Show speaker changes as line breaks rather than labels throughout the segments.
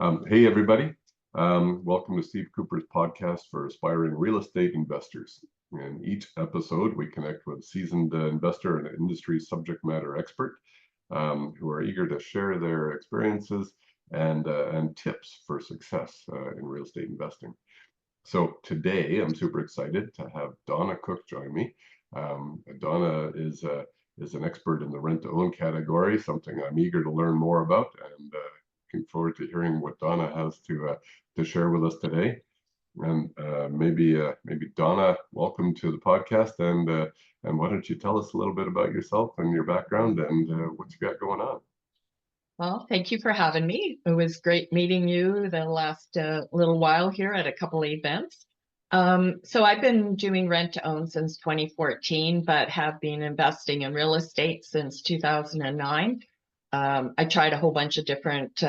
Hey, everybody. Welcome to Steve Couper's podcast for aspiring real estate investors. In each episode, we connect with a seasoned investor and an industry subject matter expert who are eager to share their experiences and tips for success in real estate investing. So today, I'm super excited to have Donna Cook join me. Donna is an expert in the rent-to-own category, something I'm eager to learn more about, and looking forward to hearing what Donna has to share with us today. And maybe Donna, welcome to the podcast, and why don't you tell us a little bit about yourself and your background and what you got going on?
Well, thank you for having me. It was great meeting you the last little while here at a couple of events. So I've been doing rent to own since 2014, but have been investing in real estate since 2009. I tried a whole bunch of different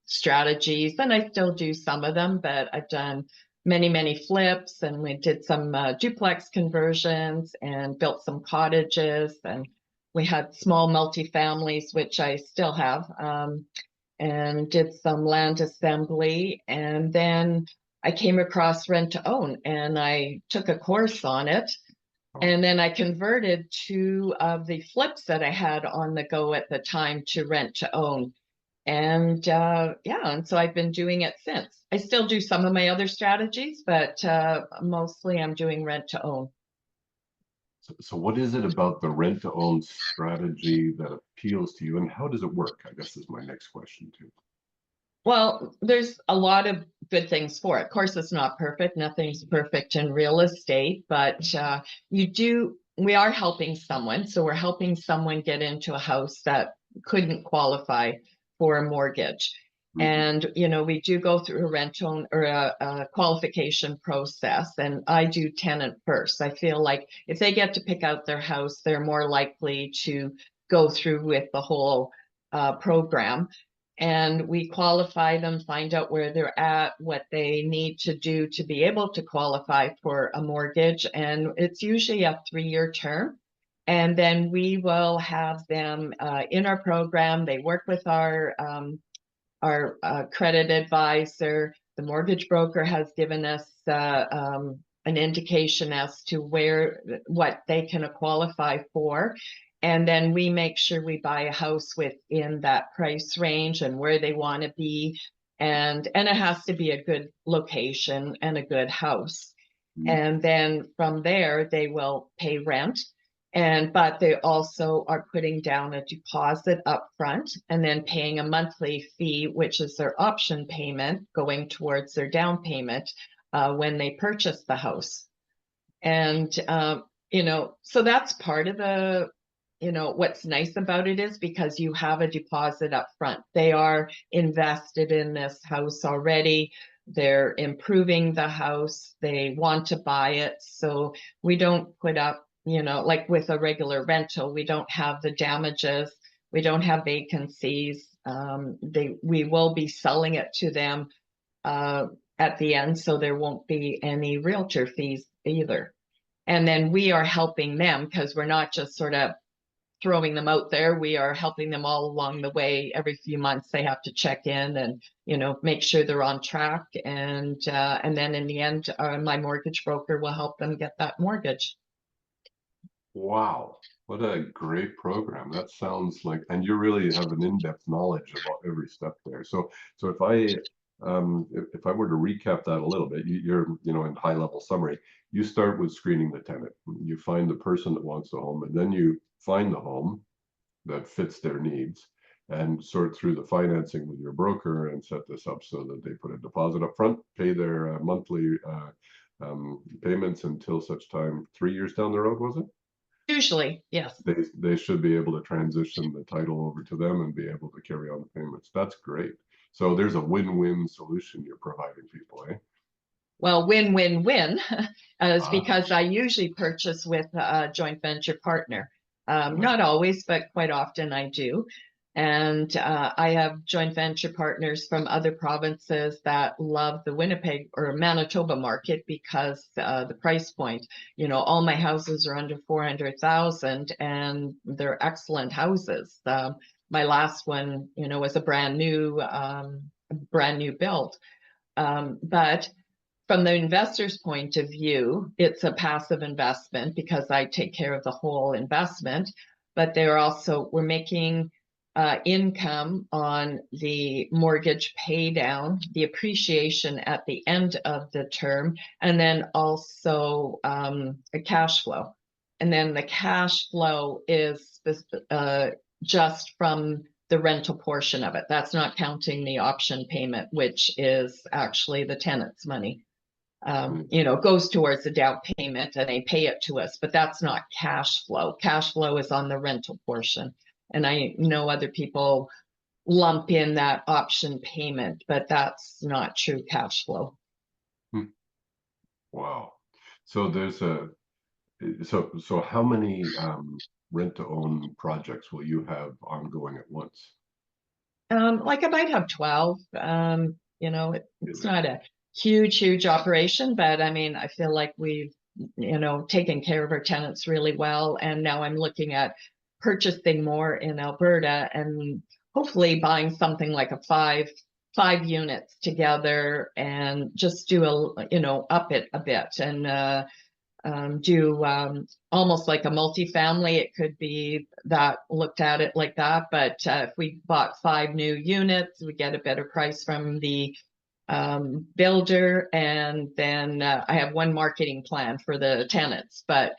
strategies, and I still do some of them, but I've done many flips, and we did some duplex conversions and built some cottages, and we had small multifamilies, which I still have, and did some land assembly. And then I came across rent to own and I took a course on it. And then I converted two of the flips that I had on the go at the time to rent to own. And and so I've been doing it since. I still do some of my other strategies, but mostly I'm doing rent to own.
So what is it about the rent-to-own strategy that appeals to you, and how does it work? I guess is my next question too.
Well, there's a lot of good things for it. Of course, it's not perfect. Nothing's perfect in real estate, but we are helping someone. So we're helping someone get into a house that couldn't qualify for a mortgage. And, we do go through a rent-own or a qualification process, and I do tenant first. I feel like if they get to pick out their house, they're more likely to go through with the whole program. And we qualify them, find out where they're at, what they need to do to be able to qualify for a mortgage. And it's usually a 3-year term. And then we will have them in our program. They work with our credit advisor. The mortgage broker has given us an indication as to what they can qualify for. And then we make sure we buy a house within that price range and where they want to be. And it has to be a good location and a good house. And then from there, they will pay rent. But they also are putting down a deposit up front and then paying a monthly fee, which is their option payment going towards their down payment when they purchase the house. And, so that's part of the, what's nice about it is because you have a deposit up front. They are invested in this house already. They're improving the house. They want to buy it. So we don't put up, like with a regular rental, we don't have the damages. We don't have vacancies. We will be selling it to them at the end. So there won't be any realtor fees either. And then we are helping them because we're not just sort of throwing them out there. We are helping them all along the way. Every few months they have to check in and, make sure they're on track. And then in the end, my mortgage broker will help them get that mortgage.
Wow, what a great program. That sounds like, and you really have an in-depth knowledge about every step there. So if I were to recap that a little bit, you're, in high level summary, you start with screening the tenant. You find the person that wants the home, and then you find the home that fits their needs and sort through the financing with your broker and set this up so that they put a deposit up front, pay their monthly payments until such time 3 years down the road, was it?
Usually, yes.
They should be able to transition the title over to them and be able to carry on the payments. That's great. So there's a win-win solution you're providing people, eh?
Well, win-win-win is because I usually purchase with a joint venture partner. Not always, but quite often I do. And I have joint venture partners from other provinces that love the Winnipeg or Manitoba market because the price point, all my houses are under 400,000 and they're excellent houses. My last one, was a brand new brand new build. But from the investor's point of view, it's a passive investment because I take care of the whole investment, but we're making income on the mortgage pay down, the appreciation at the end of the term, and then also a cash flow. And then the cash flow is just from the rental portion of it. That's not counting the option payment, which is actually the tenant's money. Goes towards the down payment and they pay it to us, but that's not cash flow. Cash flow is on the rental portion. And I know other people lump in that option payment, but that's not true cash flow.
Wow. So there's so how many rent to own projects will you have ongoing at once?
Like I might have 12. It's not a huge operation, but I mean, I feel like we've, taken care of our tenants really well. And now I'm looking at purchasing more in Alberta and hopefully buying something like a five units together and just do up it a bit and do almost like a multifamily. It could be that looked at it like that, but if we bought 5 new units, we get a better price from the builder, and then I have one marketing plan for the tenants. But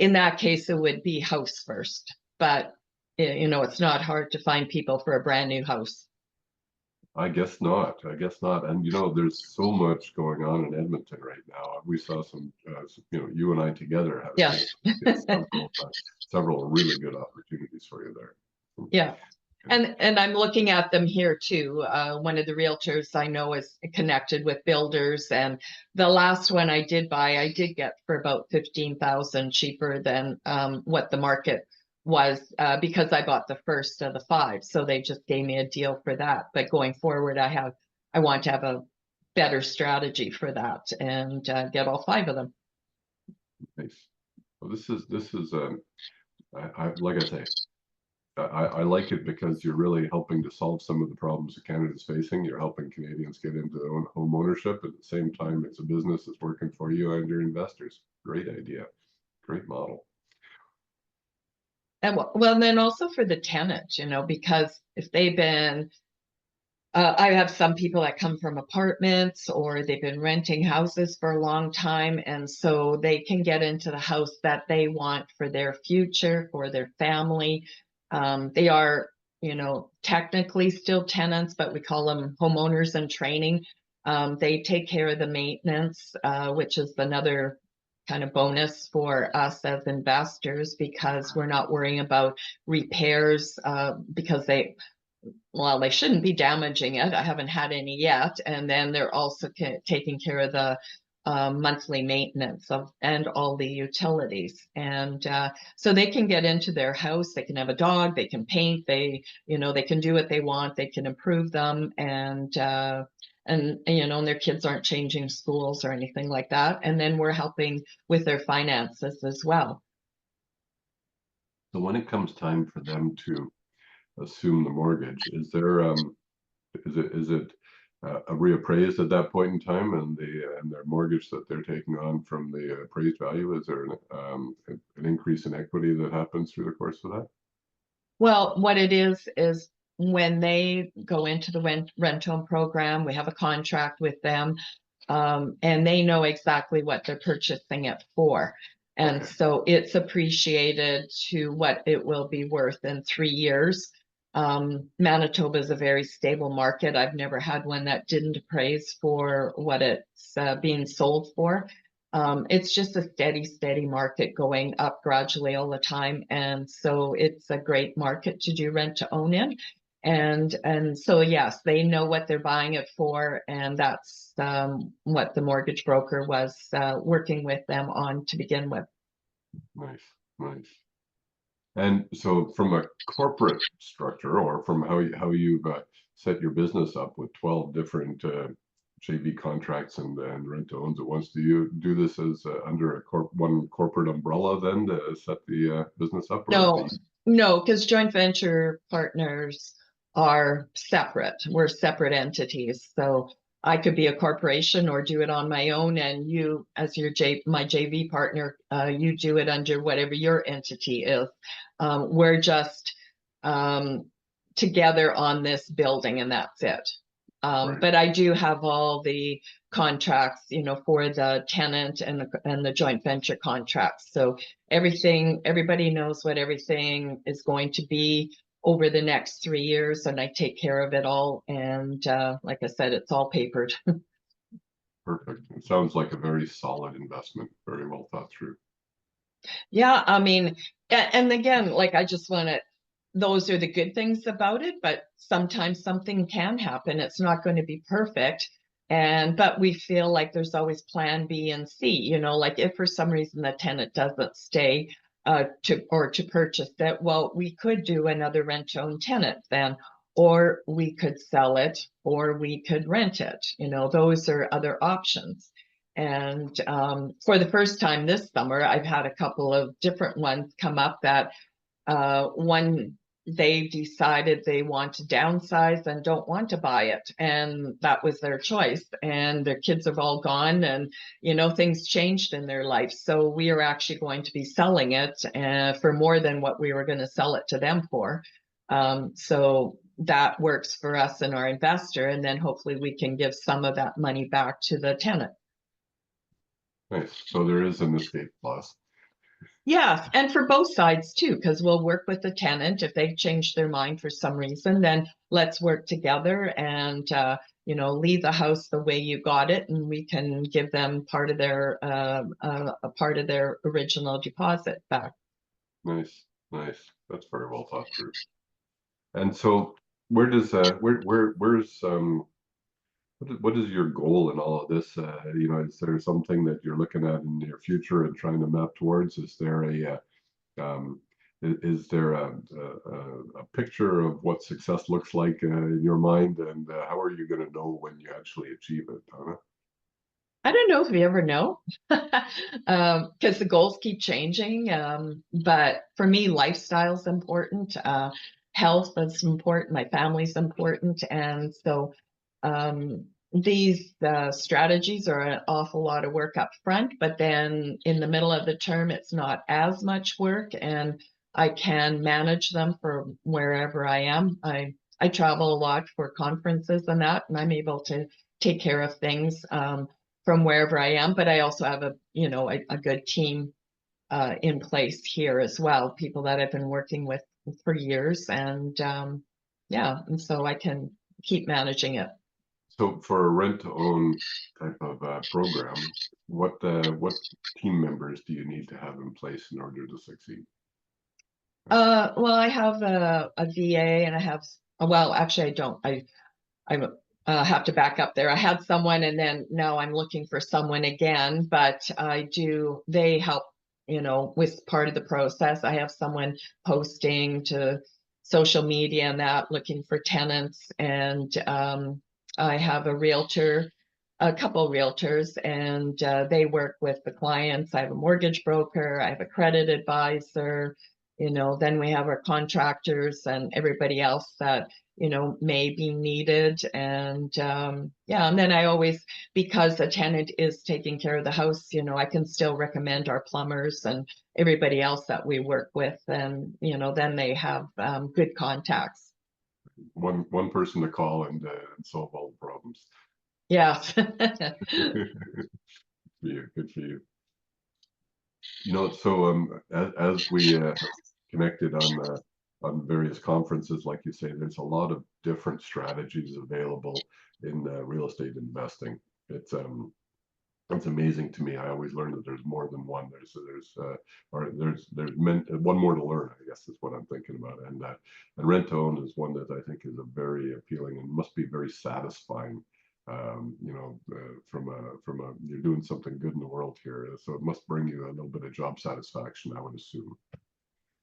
in that case, it would be house first. But it's not hard to find people for a brand new house.
I guess not. And there's so much going on in Edmonton right now. We saw some, you and I together had several really good opportunities for you there.
Yeah. And I'm looking at them here too. One of the realtors I know is connected with builders, and the last one I did buy, I did get for about 15,000 cheaper than what the market was because I bought the first of the 5. So they just gave me a deal for that. But going forward, I want to have a better strategy for that and get all 5 of them.
Nice. Well, this is like I say, I like it because you're really helping to solve some of the problems that Canada's facing. You're helping Canadians get into their own home ownership. At the same time, it's a business that's working for you and your investors. Great idea. Great model.
And well, then also for the tenant, because if they've been, I have some people that come from apartments or they've been renting houses for a long time. And so they can get into the house that they want for their future, for their family. They are, technically still tenants, but we call them homeowners in training. They take care of the maintenance, which is another kind of bonus for us as investors because we're not worrying about repairs because they shouldn't be damaging it. I haven't had any yet. And then they're also taking care of the monthly maintenance and all the utilities. And so they can get into their house, they can have a dog, they can paint, they can do what they want, they can improve them, and their kids aren't changing schools or anything like that. And then we're helping with their finances as well.
So when it comes time for them to assume the mortgage, is there is it reappraised at that point in time, and their mortgage that they're taking on from the appraised value, is there an increase in equity that happens through the course of that?
Well, what it is when they go into the rent-home program, we have a contract with them, and they know exactly what they're purchasing it for. And so it's appreciated to what it will be worth in 3 years. Manitoba is a very stable market. I've never had one that didn't appraise for what it's being sold for. It's just a steady market going up gradually all the time. And so it's a great market to do rent to own in. And so, yes, they know what they're buying it for. And that's what the mortgage broker was working with them on to begin with.
Nice. And so from a corporate structure, or from how you've set your business up with 12 different JV contracts and rent to owns at once, do you do this as under one corporate umbrella then to set the business up?
No, because joint venture partners are separate. We're separate entities. So I could be a corporation or do it on my own, and you, as my JV partner, you do it under whatever your entity is. We're just together on this building, and that's it.
Right.
But I do have all the contracts, for the tenant and the joint venture contracts. So everybody knows what everything is going to be over the next 3 years, and I take care of it all. And like I said, it's all papered.
Perfect. It sounds like a very solid investment, very well thought through.
Yeah, I mean, and again, like I just want to, those are the good things about it, but sometimes something can happen. It's not going to be perfect. But we feel like there's always plan B and C, like if for some reason the tenant doesn't stay to purchase it, well, we could do another rent-own tenant then, or we could sell it, or we could rent it. Those are other options. And for the first time this summer, I've had a couple of different ones come up that one, they decided they want to downsize and don't want to buy it. And that was their choice. And their kids have all gone, and, things changed in their life. So we are actually going to be selling it for more than what we were going to sell it to them for. So that works for us and our investor. And then hopefully we can give some of that money back to the tenant.
Nice. So there is an escape clause.
Yes, and for both sides too, because we'll work with the tenant. If they change their mind for some reason, then let's work together and leave the house the way you got it, and we can give them part of their a part of their original deposit back.
Nice, nice. That's very well thought through. And so, where's what is your goal in all of this? Is there something that you're looking at in your future and trying to map towards? Is there um, is there a picture of what success looks like in your mind, and how are you going to know when you actually achieve it, Donna?
I don't know if we ever know, because the goals keep changing. But for me, lifestyle's important. Health is important. My family's important. And so these strategies are an awful lot of work up front, but then in the middle of the term, it's not as much work, and I can manage them from wherever I am. I travel a lot for conferences and that, and I'm able to take care of things from wherever I am. But I also have a good team in place here as well, people that I've been working with for years, and and so I can keep managing it.
So for a rent-to-own type of program, what team members do you need to have in place in order to succeed?
Well, I have a VA, and I have, well, actually, I don't. I have to back up there. I had someone, and then now I'm looking for someone again, but I do, they help, with part of the process. I have someone posting to social media and that, looking for tenants, and I have a couple realtors, and they work with the clients. I have a mortgage broker, I have a credit advisor, then we have our contractors and everybody else that may be needed. And and then I always, because the tenant is taking care of the house, I can still recommend our plumbers and everybody else that we work with, and then they have good contacts.
One person to call and solve all the problems.
Yes.
Good for you. So as we connected on various conferences, like you say, there's a lot of different strategies available in real estate investing. It's amazing to me. I always learn that there's more than one. There's one more to learn, I guess is what I'm thinking about. And rent to own is one that I think is a very appealing and must be very satisfying. You're doing something good in the world here, so it must bring you a little bit of job satisfaction, I would assume.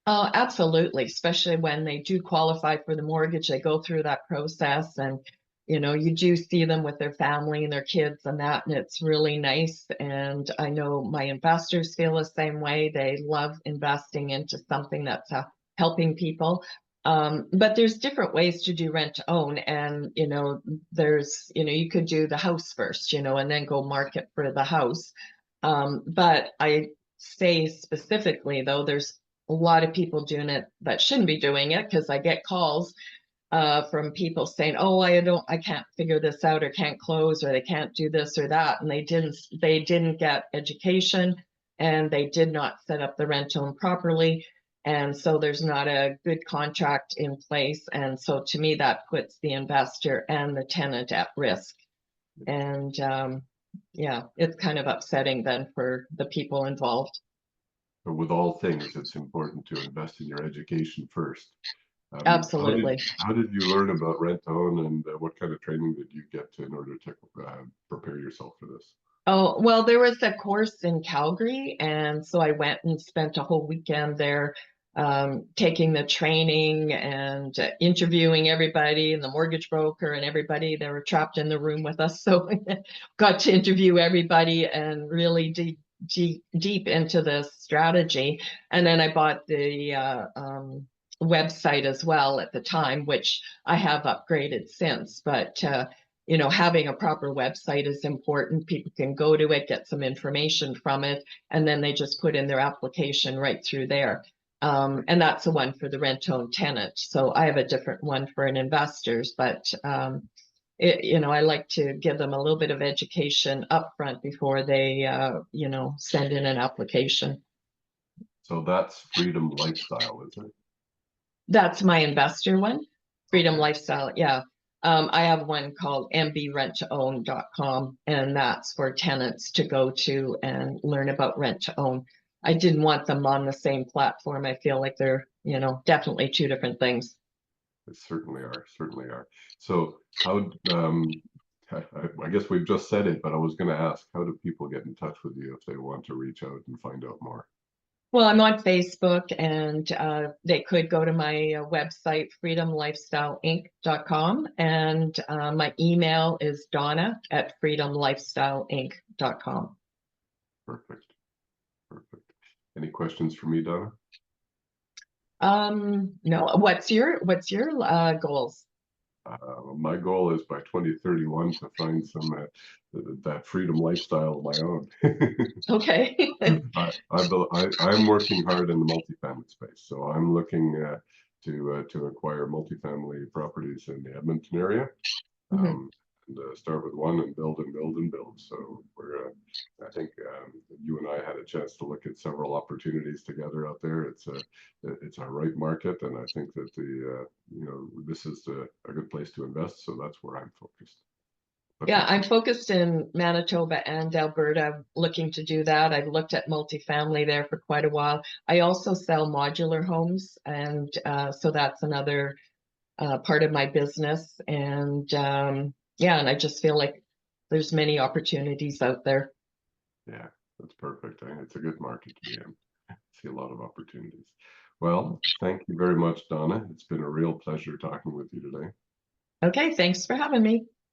Oh, absolutely. Especially when they do qualify for the mortgage, they go through that process, and you do see them with their family and their kids and that, and it's really nice. And I know my investors feel the same way. They love investing into something that's helping people. But there's different ways to do rent to own. And, there's, you could do the house first, and then go market for the house. But I say specifically, though, there's a lot of people doing it that shouldn't be doing it, because I get calls from people saying, "Oh, I can't figure this out, or can't close, or they can't do this or that," and they didn't get education, and they did not set up the rent own properly, and so there's not a good contract in place, and so to me that puts the investor and the tenant at risk, and yeah, it's kind of upsetting then for the people involved.
But with all things, it's important to invest in your education first.
Absolutely.
How did you learn about rent to own, and what kind of training did you get in order to prepare yourself for this?
Oh, well, there was a course in Calgary, and so I went and spent a whole weekend there, taking the training and interviewing everybody and the mortgage broker and everybody. They were trapped in the room with us, so got to interview everybody and really deep into the strategy. And then I bought the website as well at the time, which I have upgraded since, but having a proper website is important. People can go to it, get some information from it, and then they just put in their application right through there. And that's the one for the rent-owned tenant. So I have a different one for an investors, but I like to give them a little bit of education upfront before they, send in an application.
So that's Freedom Lifestyle, is it?
That's my investor one, Freedom
Okay.
Lifestyle. Yeah. I have one called mbrentoown.com, and that's for tenants to go to and learn about rent to own. I didn't want them on the same platform. I feel like they're, definitely two different things.
They certainly are, certainly are. So how, I guess we've just said it, but I was going to ask, how do people get in touch with you if they want to reach out and find out more?
Well, I'm on Facebook, and they could go to my website, freedomlifestyleinc.com, and my email is donna@freedomlifestyleinc.com.
Perfect, perfect. Any questions for me, Donna?
No. What's your goals?
My goal is by 2031 to find some that freedom lifestyle of my own.
Okay.
I'm working hard in the multifamily space, so I'm looking to acquire multifamily properties in the Edmonton area.
Mhm.
And start with one and build and build and build. So I think you and I had a chance to look at several opportunities together out there. It's a right market, and I think that this is a good place to invest. So that's where I'm focused. But
Yeah, I'm focused in Manitoba and Alberta, looking to do that. I've looked at multifamily there for quite a while. I also sell modular homes, and so that's another part of my business. And yeah, and I just feel like there's many opportunities out there.
yeah, that's perfect. It's a good market to be in. I see a lot of opportunities. Well, thank you very much, Donna. It's been a real pleasure talking with you today.
Okay, thanks for having me.